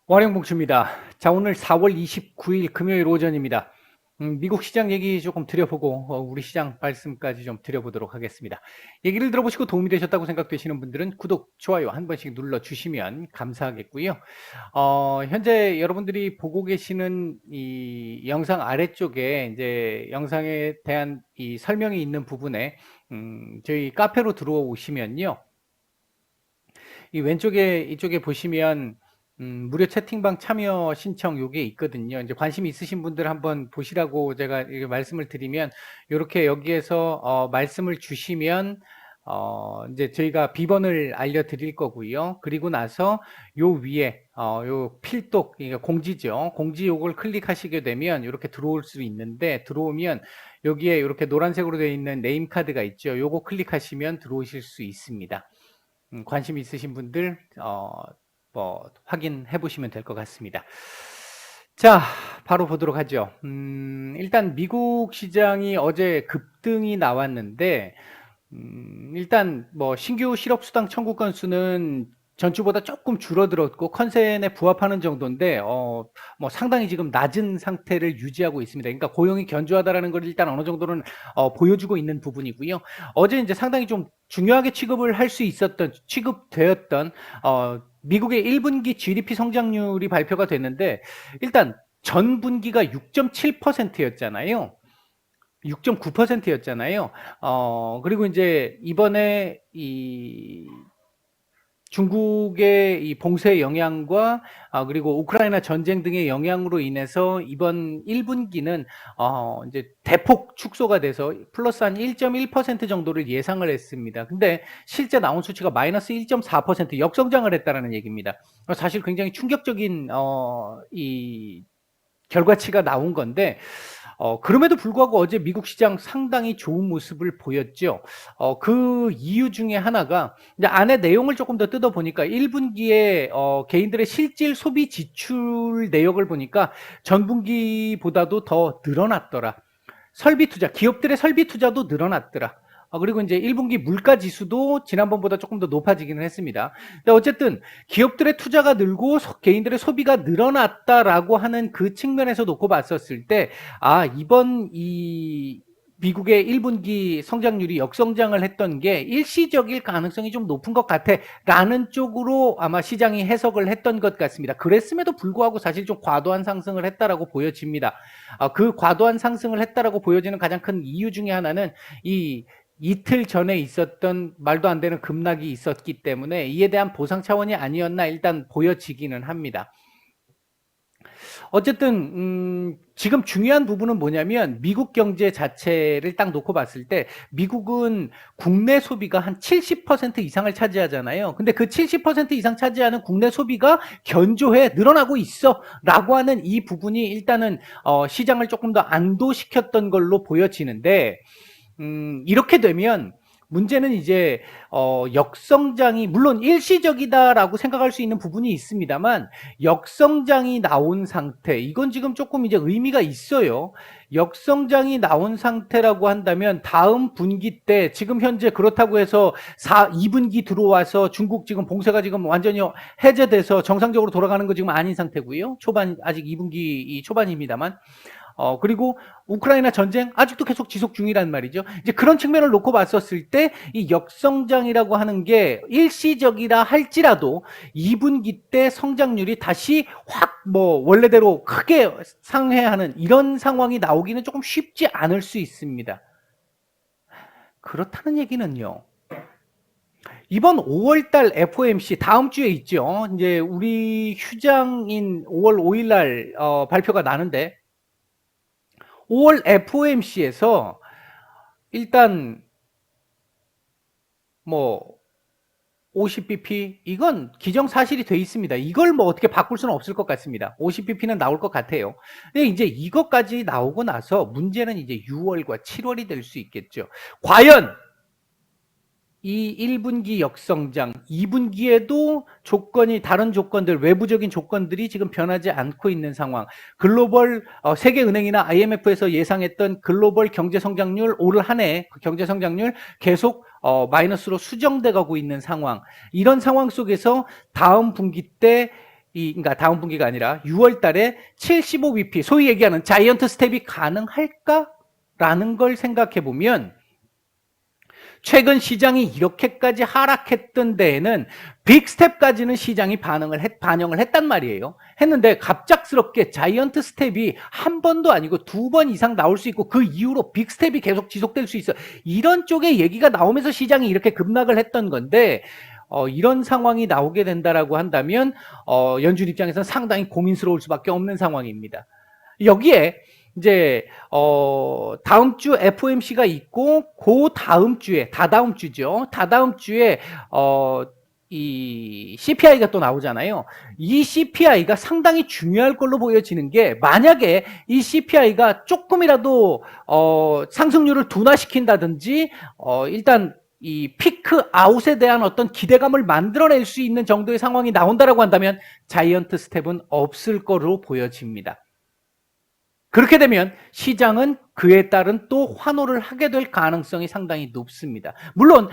왕영봉추입니다. 자, 오늘 4월 29일 금요일 오전입니다. 미국 시장 얘기 조금 드려보고 우리 시장 말씀까지 좀 드려보도록 하겠습니다. 얘기를 들어보시고 도움이 되셨다고 생각되시는 분들은 구독, 좋아요 한 번씩 눌러주시면 감사하겠고요. 현재 여러분들이 보고 계시는 이 영상 아래쪽에 이제 영상에 대한 이 설명이 있는 부분에 저희 카페로 들어오시면요. 이 왼쪽에 이쪽에 보시면 무료 채팅방 참여 신청 요게 있거든요. 이제 관심 있으신 분들 한번 보시라고 제가 이렇게 말씀을 드리면 이렇게 여기에서 말씀을 주시면 이제 저희가 비번을 알려드릴 거고요. 그리고 나서 요 위에 요 필독 그러니까 공지죠. 공지 요걸 클릭하시게 되면 이렇게 들어올 수 있는데 들어오면 여기에 이렇게 노란색으로 되어 있는 네임 카드가 있죠. 요거 클릭하시면 들어오실 수 있습니다. 관심 있으신 분들 뭐 확인해 보시면 될 것 같습니다. 자, 바로 보도록 하죠. 일단 미국 시장이 어제 급등이 나왔는데 일단 뭐 신규 실업수당 청구 건수는 전주보다 조금 줄어들었고 컨센에 부합하는 정도인데 뭐 상당히 지금 낮은 상태를 유지하고 있습니다. 그러니까 고용이 견조하다라는 걸 일단 어느 정도는 보여주고 있는 부분이고요. 어제 이제 상당히 좀 중요하게 취급되었던 미국의 1분기 GDP 성장률이 발표가 됐는데 일단 전 분기가 6.7%였잖아요. 6.9%였잖아요. 그리고 이제 이번에 이 중국의 이 봉쇄 영향과 그리고 우크라이나 전쟁 등의 영향으로 인해서 이번 1분기는 이제 대폭 축소가 돼서 플러스 한 1.1% 정도를 예상을 했습니다. 근데 실제 나온 수치가 마이너스 1.4% 역성장을 했다라는 얘기입니다. 사실 굉장히 충격적인 이 결과치가 나온 건데 그럼에도 불구하고 어제 미국 시장 상당히 좋은 모습을 보였죠. 그 이유 중에 하나가 이제 안에 내용을 조금 더 뜯어보니까 1분기에 개인들의 실질 소비 지출 내역을 보니까 전분기보다도 더 늘어났더라. 설비 투자, 기업들의 설비 투자도 늘어났더라. 그리고 이제 1분기 물가 지수도 지난번보다 조금 더 높아지기는 했습니다. 근데 어쨌든 기업들의 투자가 늘고 개인들의 소비가 늘어났다라고 하는 그 측면에서 놓고 봤었을 때, 이번 이 미국의 1분기 성장률이 역성장을 했던 게 일시적일 가능성이 좀 높은 것 같아 라는 쪽으로 아마 시장이 해석을 했던 것 같습니다. 그랬음에도 불구하고 사실 좀 과도한 상승을 했다라고 보여집니다. 그 과도한 상승을 했다라고 보여지는 가장 큰 이유 중에 하나는 이 이틀 전에 있었던 말도 안 되는 급락이 있었기 때문에 이에 대한 보상 차원이 아니었나 일단 보여지기는 합니다. 어쨌든 지금 중요한 부분은 뭐냐면 미국 경제 자체를 딱 놓고 봤을 때 미국은 국내 소비가 한 70% 이상을 차지하잖아요. 근데 그 70% 이상 차지하는 국내 소비가 견조해 늘어나고 있어 라고 하는 이 부분이 일단은 시장을 조금 더 안도시켰던 걸로 보여지는데 이렇게 되면 문제는 이제 역성장이 물론 일시적이다라고 생각할 수 있는 부분이 있습니다만 역성장이 나온 상태 이건 지금 조금 이제 의미가 있어요. 역성장이 나온 상태라고 한다면 다음 분기 때 지금 현재 그렇다고 해서 2분기 들어와서 중국 지금 봉쇄가 지금 완전히 해제돼서 정상적으로 돌아가는 거 지금 아닌 상태고요. 초반 아직 2분기 초반입니다만 그리고 우크라이나 전쟁 아직도 계속 지속 중이란 말이죠. 이제 그런 측면을 놓고 봤었을 때 이 역성장이라고 하는 게 일시적이라 할지라도 2분기 때 성장률이 다시 확 뭐 원래대로 크게 상회하는 이런 상황이 나오기는 조금 쉽지 않을 수 있습니다. 그렇다는 얘기는요. 이번 5월달 FOMC 다음 주에 있죠. 이제 우리 휴장인 5월 5일 날 발표가 나는데 5월 FOMC에서 일단 뭐 50bp 이건 기정사실이 돼 있습니다. 이걸 뭐 어떻게 바꿀 수는 없을 것 같습니다. 50bp는 나올 것 같아요. 근데 이제 이것까지 나오고 나서 문제는 이제 6월과 7월이 될 수 있겠죠. 과연 이 1분기 역성장, 2분기에도 조건이 다른 조건들, 외부적인 조건들이 지금 변하지 않고 있는 상황. 글로벌 세계은행이나 IMF에서 예상했던 글로벌 경제 성장률 올 한 해 경제 성장률 계속 마이너스로 수정돼 가고 있는 상황. 이런 상황 속에서 다음 분기 때 그러니까 다음 분기가 아니라 6월 달에 75bp, 소위 얘기하는 자이언트 스텝이 가능할까라는 걸 생각해 보면 최근 시장이 이렇게까지 하락했던 데에는 빅스텝까지는 시장이 반영을 했단 말이에요. 했는데 갑작스럽게 자이언트 스텝이 한 번도 아니고 2번 이상 나올 수 있고 그 이후로 빅스텝이 계속 지속될 수 있어. 이런 쪽의 얘기가 나오면서 시장이 이렇게 급락을 했던 건데 이런 상황이 나오게 된다라고 한다면 연준 입장에서는 상당히 고민스러울 수밖에 없는 상황입니다. 여기에 이제 다음 주 FOMC가 있고 그 다음 주에 다다음 주죠. 다다음 주에 이 CPI가 또 나오잖아요. 이 CPI가 상당히 중요할 걸로 보여지는 게 만약에 이 CPI가 조금이라도 상승률을 둔화시킨다든지 일단 이 피크 아웃에 대한 어떤 기대감을 만들어낼 수 있는 정도의 상황이 나온다라고 한다면 자이언트 스텝은 없을 거로 보여집니다. 그렇게 되면 시장은 그에 따른 또 환호를 하게 될 가능성이 상당히 높습니다. 물론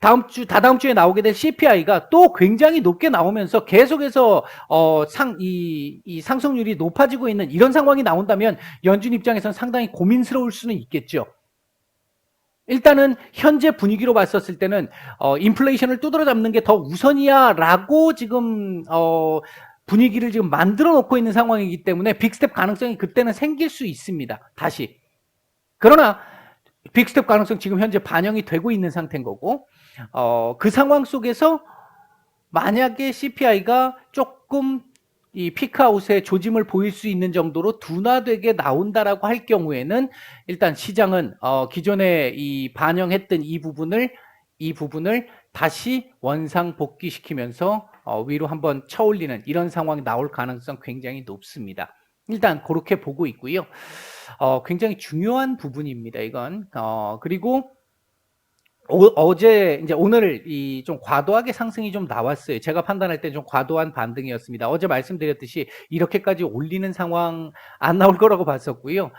다다음 주에 나오게 될 CPI가 또 굉장히 높게 나오면서 계속해서 이 상승률이 높아지고 있는 이런 상황이 나온다면 연준 입장에서는 상당히 고민스러울 수는 있겠죠. 일단은 현재 분위기로 봤었을 때는 인플레이션을 두드러 잡는 게 더 우선이야라고 지금 분위기를 지금 만들어 놓고 있는 상황이기 때문에 빅스텝 가능성이 그때는 생길 수 있습니다. 다시. 그러나 빅스텝 가능성 지금 현재 반영이 되고 있는 상태인 거고 그 상황 속에서 만약에 CPI가 조금 이 피크아웃의 조짐을 보일 수 있는 정도로 둔화되게 나온다라고 할 경우에는 일단 시장은 기존에 이 반영했던 이 부분을 다시 원상 복귀시키면서 위로 한번 쳐올리는 이런 상황이 나올 가능성 굉장히 높습니다. 일단 그렇게 보고 있고요. 굉장히 중요한 부분입니다. 이건 그리고 어제 이제 오늘 이 좀 과도하게 상승이 좀 나왔어요. 제가 판단할 때 좀 과도한 반등이었습니다. 어제 말씀드렸듯이 이렇게까지 올리는 상황 안 나올 거라고 봤었고요.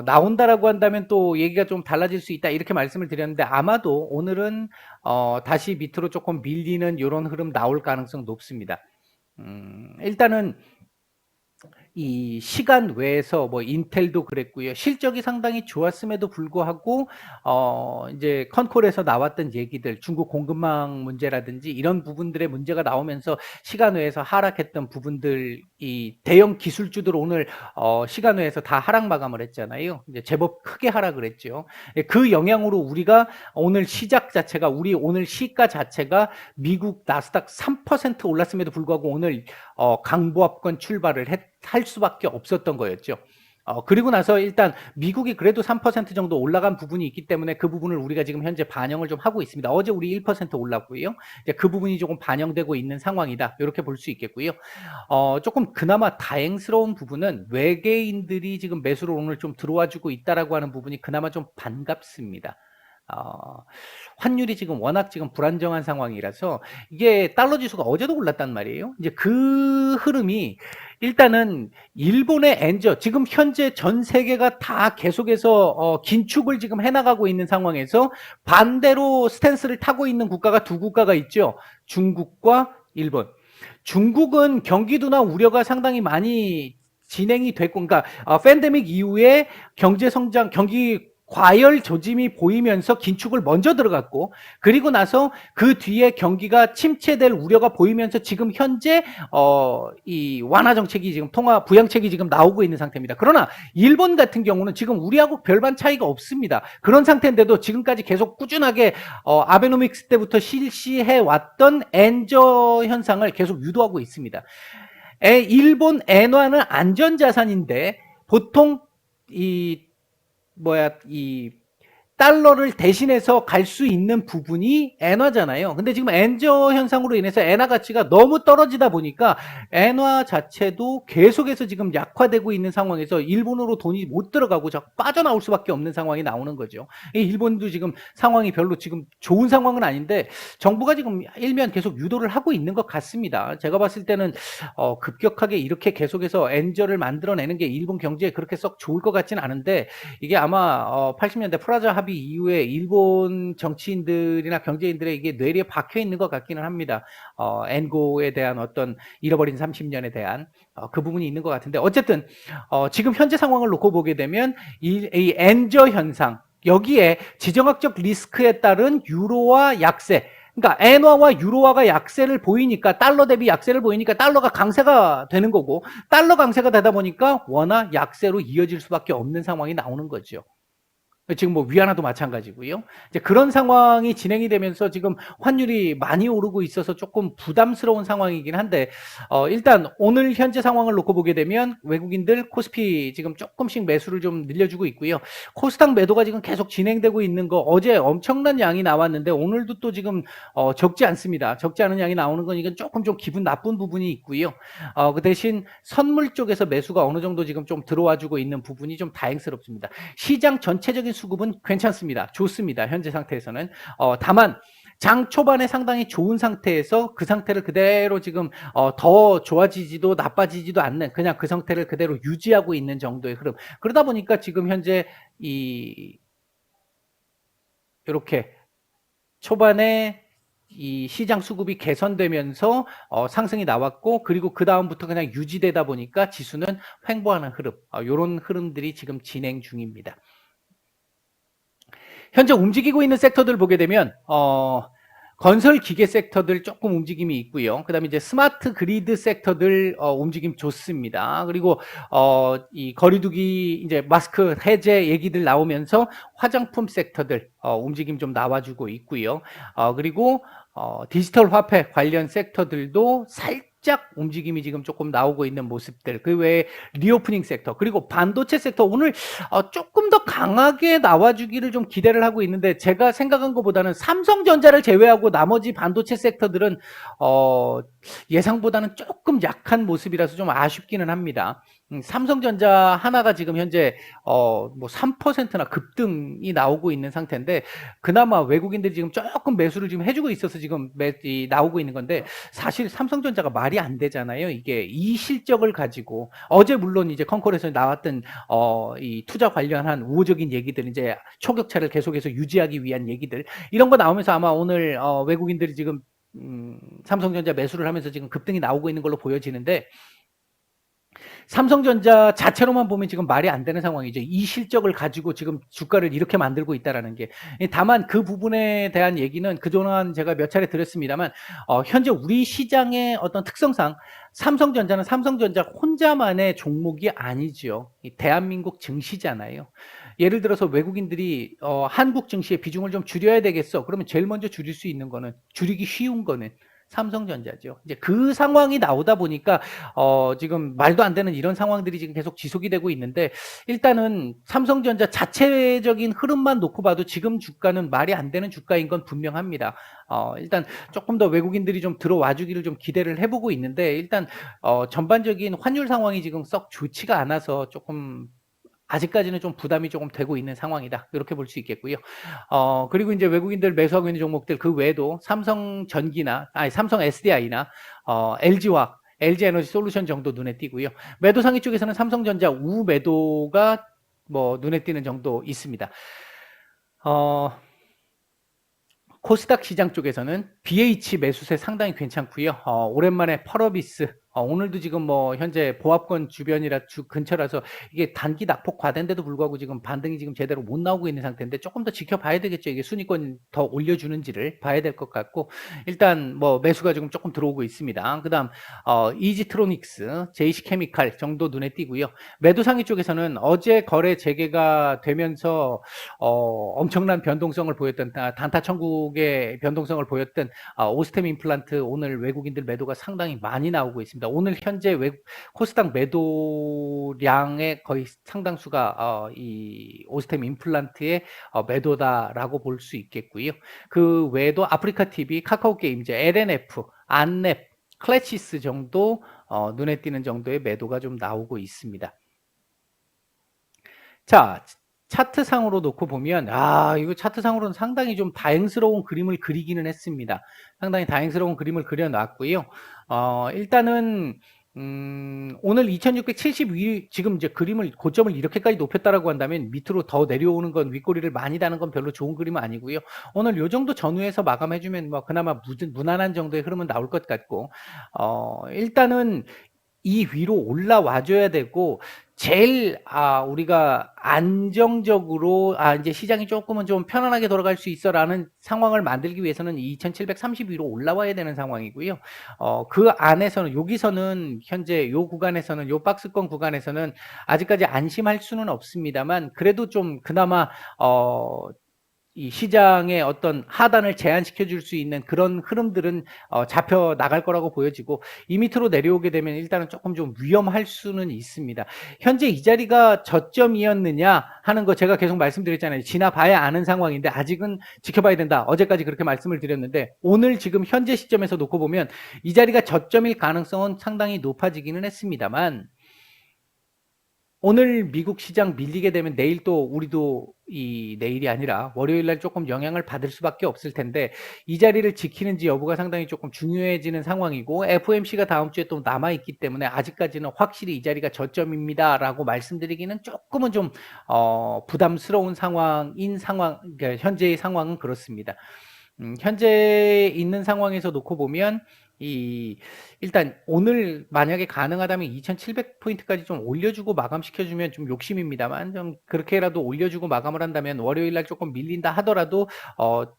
나온다라고 한다면 또 얘기가 좀 달라질 수 있다 이렇게 말씀을 드렸는데 아마도 오늘은 다시 밑으로 조금 밀리는 이런 흐름 나올 가능성 높습니다. 일단은 이 시간 외에서 뭐 인텔도 그랬고요. 실적이 상당히 좋았음에도 불구하고 이제 컨콜에서 나왔던 얘기들, 중국 공급망 문제라든지 이런 부분들의 문제가 나오면서 시간 외에서 하락했던 부분들, 이 대형 기술주들 오늘 시간 외에서 다 하락 마감을 했잖아요. 이제 제법 크게 하락을 했죠. 그 영향으로 우리가 오늘 시작 자체가 우리 오늘 시가 자체가 미국 나스닥 3% 올랐음에도 불구하고 오늘 강보합권 출발을 할 수밖에 없었던 거였죠. 그리고 나서 일단 미국이 그래도 3% 정도 올라간 부분이 있기 때문에 그 부분을 우리가 지금 현재 반영을 좀 하고 있습니다. 어제 우리 1% 올랐고요. 이제 그 부분이 조금 반영되고 있는 상황이다. 이렇게 볼 수 있겠고요. 조금 그나마 다행스러운 부분은 외계인들이 지금 매수로 오늘 좀 들어와 주고 있다라고 하는 부분이 그나마 좀 반갑습니다. 환율이 지금 워낙 지금 불안정한 상황이라서 이게 달러 지수가 어제도 올랐단 말이에요. 이제 그 흐름이 일단은 일본의 엔저 지금 현재 전 세계가 다 계속해서 긴축을 지금 해나가고 있는 상황에서 반대로 스탠스를 타고 있는 국가가 두 국가가 있죠. 중국과 일본. 중국은 경기 둔화 우려가 상당히 많이 진행이 됐고, 그러니까 팬데믹 이후에 경제 성장, 경기 과열 조짐이 보이면서 긴축을 먼저 들어갔고 그리고 나서 그 뒤에 경기가 침체될 우려가 보이면서 지금 현재 이 완화 정책이 지금 통화 부양책이 지금 나오고 있는 상태입니다. 그러나 일본 같은 경우는 지금 우리하고 별반 차이가 없습니다. 그런 상태인데도 지금까지 계속 꾸준하게 아베노믹스 때부터 실시해 왔던 엔저 현상을 계속 유도하고 있습니다. 일본 엔화는 안전자산인데 보통 이 달러를 대신해서 갈 수 있는 부분이 엔화잖아요. 근데 지금 엔저 현상으로 인해서 엔화 가치가 너무 떨어지다 보니까 엔화 자체도 계속해서 지금 약화되고 있는 상황에서 일본으로 돈이 못 들어가고 자꾸 빠져나올 수밖에 없는 상황이 나오는 거죠. 일본도 지금 상황이 별로 지금 좋은 상황은 아닌데 정부가 지금 일면 계속 유도를 하고 있는 것 같습니다. 제가 봤을 때는 급격하게 이렇게 계속해서 엔저를 만들어내는 게 일본 경제에 그렇게 썩 좋을 것 같지는 않은데 이게 아마 80년대 프라자 합의 이후에 일본 정치인들이나 경제인들의 이게 뇌리에 박혀 있는 것 같기는 합니다. 엔고에 대한 어떤 잃어버린 30년에 대한 그 부분이 있는 것 같은데 어쨌든 지금 현재 상황을 놓고 보게 되면 이 엔저 현상 여기에 지정학적 리스크에 따른 유로화 약세 그러니까 엔화와 유로화가 약세를 보이니까 달러 대비 약세를 보이니까 달러가 강세가 되는 거고 달러 강세가 되다 보니까 원화 약세로 이어질 수밖에 없는 상황이 나오는 거죠. 지금 뭐 위안화도 마찬가지고요. 이제 그런 상황이 진행이 되면서 지금 환율이 많이 오르고 있어서 조금 부담스러운 상황이긴 한데 일단 오늘 현재 상황을 놓고 보게 되면 외국인들 코스피 지금 조금씩 매수를 좀 늘려주고 있고요. 코스닥 매도가 지금 계속 진행되고 있는 거 어제 엄청난 양이 나왔는데 오늘도 또 지금 적지 않습니다. 적지 않은 양이 나오는 건 이건 조금 좀 기분 나쁜 부분이 있고요. 그 대신 선물 쪽에서 매수가 어느 정도 지금 좀 들어와주고 있는 부분이 좀 다행스럽습니다. 시장 전체적인 수급은 괜찮습니다. 좋습니다. 현재 상태에서는. 다만 장 초반에 상당히 좋은 상태에서 그 상태를 그대로 지금 더 좋아지지도 나빠지지도 않는 그냥 그 상태를 그대로 유지하고 있는 정도의 흐름. 그러다 보니까 지금 현재 이렇게 초반에 이 시장 수급이 개선되면서 상승이 나왔고 그리고 그 다음부터 그냥 유지되다 보니까 지수는 횡보하는 흐름 이런 흐름들이 지금 진행 중입니다. 현재 움직이고 있는 섹터들 보게 되면 건설 기계 섹터들 조금 움직임이 있고요. 그다음에 이제 스마트 그리드 섹터들 움직임 좋습니다. 그리고 이 거리두기 이제 마스크 해제 얘기들 나오면서 화장품 sek터들 움직임 좀 나와주고 있고요. 그리고 디지털 화폐 관련 섹터들도 살짝 움직임이 지금 조금 나오고 있는 모습들. 그 외에 리오프닝 섹터 그리고 반도체 섹터 오늘 조금 더 강하게 나와주기를 좀 기대를 하고 있는데 제가 생각한 것보다는 삼성전자를 제외하고 나머지 반도체 섹터들은 예상보다는 조금 약한 모습이라서 좀 아쉽기는 합니다. 삼성전자 하나가 지금 현재 뭐 3%나 급등이 나오고 있는 상태인데 그나마 외국인들이 지금 조금 매수를 지금 해주고 있어서 지금 나오고 있는 건데 사실 삼성전자가 말이 안 되잖아요. 이게 이 실적을 가지고 어제 물론 이제 컨콜에서 나왔던 이 투자 관련한 우호적인 얘기들 이제 초격차를 계속해서 유지하기 위한 얘기들 이런 거 나오면서 아마 오늘 외국인들이 지금 삼성전자 매수를 하면서 지금 급등이 나오고 있는 걸로 보여지는데 삼성전자 자체로만 보면 지금 말이 안 되는 상황이죠. 이 실적을 가지고 지금 주가를 이렇게 만들고 있다라는 게. 다만 그 부분에 대한 얘기는 그동안 제가 몇 차례 드렸습니다만 현재 우리 시장의 어떤 특성상 삼성전자는 삼성전자 혼자만의 종목이 아니죠. 대한민국 증시잖아요. 예를 들어서 외국인들이 한국 증시의 비중을 좀 줄여야 되겠어. 그러면 제일 먼저 줄일 수 있는 거는 줄이기 쉬운 거는 삼성전자죠. 이제 그 상황이 나오다 보니까 지금 말도 안 되는 이런 상황들이 지금 계속 지속이 되고 있는데 일단은 삼성전자 자체적인 흐름만 놓고 봐도 지금 주가는 말이 안 되는 주가인 건 분명합니다. 일단 조금 더 외국인들이 좀 들어와 주기를 좀 기대를 해보고 있는데 일단 전반적인 환율 상황이 지금 썩 좋지가 않아서 조금 아직까지는 좀 부담이 조금 되고 있는 상황이다. 이렇게 볼 수 있겠고요. 그리고 이제 외국인들 매수하고 있는 종목들 그 외에도 삼성 SDI나 LG화학, LG에너지 솔루션 정도 눈에 띄고요. 매도 상위 쪽에서는 삼성전자 우 매도가 뭐 눈에 띄는 정도 있습니다. 코스닥 시장 쪽에서는 BH 매수세 상당히 괜찮고요. 오랜만에 펄어비스 오늘도 지금 뭐 현재 보합권 주변이라 근처라서 이게 단기 낙폭 과대인데도 불구하고 지금 반등이 지금 제대로 못 나오고 있는 상태인데 조금 더 지켜봐야 되겠죠. 이게 순위권 더 올려주는지를 봐야 될 것 같고 일단 뭐 매수가 지금 조금 들어오고 있습니다. 그다음 이지트로닉스, JC케미칼 정도 눈에 띄고요. 매도 상위 쪽에서는 어제 거래 재개가 되면서 엄청난 변동성을 보였던 단타 천국의 변동성을 보였던 오스템 임플란트 오늘 외국인들 매도가 상당히 많이 나오고 있습니다. 오늘 현재 코스닥 매도량의 거의 상당수가 이 오스템 임플란트의 매도다라고 볼 수 있겠고요. 그 외에도 아프리카 TV, 카카오 게임즈, LNF, 안랩, 클래시스 정도 눈에 띄는 정도의 매도가 좀 나오고 있습니다. 자, 차트상으로 놓고 보면 이거 차트상으로는 상당히 좀 다행스러운 그림을 그리기는 했습니다. 상당히 다행스러운 그림을 그려놨고요. 일단은 오늘 2672 지금 이제 그림을 고점을 이렇게까지 높였다라고 한다면 밑으로 더 내려오는 건 윗꼬리를 많이 다는 건 별로 좋은 그림은 아니고요. 오늘 요 정도 전후에서 마감해 주면 뭐 그나마 무난한 정도의 흐름은 나올 것 같고 일단은 이 위로 올라와 줘야 되고 제일 우리가 안정적으로 이제 시장이 조금은 좀 편안하게 돌아갈 수 있어라는 상황을 만들기 위해서는 2730 위로 올라와야 되는 상황이고요. 그 안에서는 여기서는 현재 요 구간에서는 요 박스권 구간에서는 아직까지 안심할 수는 없습니다만 그래도 좀 그나마 이 시장의 어떤 하단을 제한시켜 줄 수 있는 그런 흐름들은 잡혀 나갈 거라고 보여지고 이 밑으로 내려오게 되면 일단은 조금 좀 위험할 수는 있습니다. 현재 이 자리가 저점이었느냐 하는 거 제가 계속 말씀드렸잖아요. 지나봐야 아는 상황인데 아직은 지켜봐야 된다. 어제까지 그렇게 말씀을 드렸는데 오늘 지금 현재 시점에서 놓고 보면 이 자리가 저점일 가능성은 상당히 높아지기는 했습니다만 오늘 미국 시장 밀리게 되면 내일 또 우리도 내일이 아니라 월요일 날 조금 영향을 받을 수밖에 없을 텐데 이 자리를 지키는지 여부가 상당히 조금 중요해지는 상황이고 FOMC가 다음 주에 또 남아 있기 때문에 아직까지는 확실히 이 자리가 저점입니다라고 말씀드리기는 조금은 좀 부담스러운 그러니까 현재의 상황은 그렇습니다. 현재 있는 상황에서 놓고 보면 일단 오늘 만약에 가능하다면 2700포인트까지 좀 올려주고 마감시켜주면 좀 욕심입니다만 좀 그렇게라도 올려주고 마감을 한다면 월요일 날 조금 밀린다 하더라도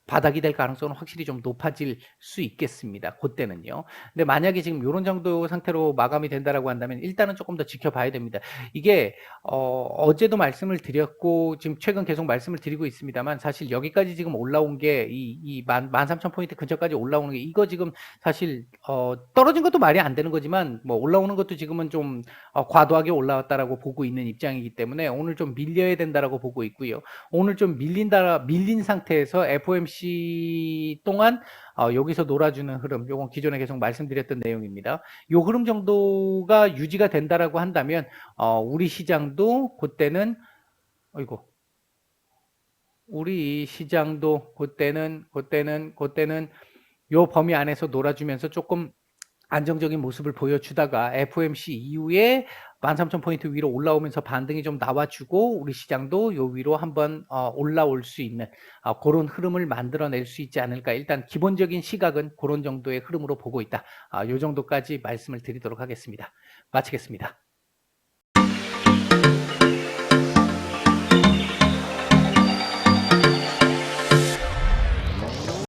바닥이 될 가능성은 확실히 좀 높아질 수 있겠습니다. 그때는요. 근데 만약에 지금 이런 정도 상태로 마감이 된다라고 한다면 일단은 조금 더 지켜봐야 됩니다. 이게 어제도 말씀을 드렸고 지금 최근 계속 말씀을 드리고 있습니다만 사실 여기까지 지금 올라온 게 이 13,000포인트 근처까지 올라오는 게 이거 지금 사실 떨어진 것도 말이 안 되는 거지만 뭐 올라오는 것도 지금은 좀 과도하게 올라왔다라고 보고 있는 입장이기 때문에 오늘 좀 밀려야 된다라고 보고 있고요. 오늘 좀 밀린 상태에서 FOMC 동안 여기서 놀아주는 흐름, 요건 기존에 계속 말씀드렸던 내용입니다. 요 흐름 정도가 유지가 된다라고 한다면 우리 시장도 그때는 우리 시장도 그때는 요 범위 안에서 놀아주면서 조금 안정적인 모습을 보여주다가 FOMC 이후에 13,000포인트 위로 올라오면서 반등이 좀 나와주고 우리 시장도 요 위로 한번 올라올 수 있는 그런 흐름을 만들어낼 수 있지 않을까. 일단 기본적인 시각은 그런 정도의 흐름으로 보고 있다. 요 정도까지 말씀을 드리도록 하겠습니다. 마치겠습니다.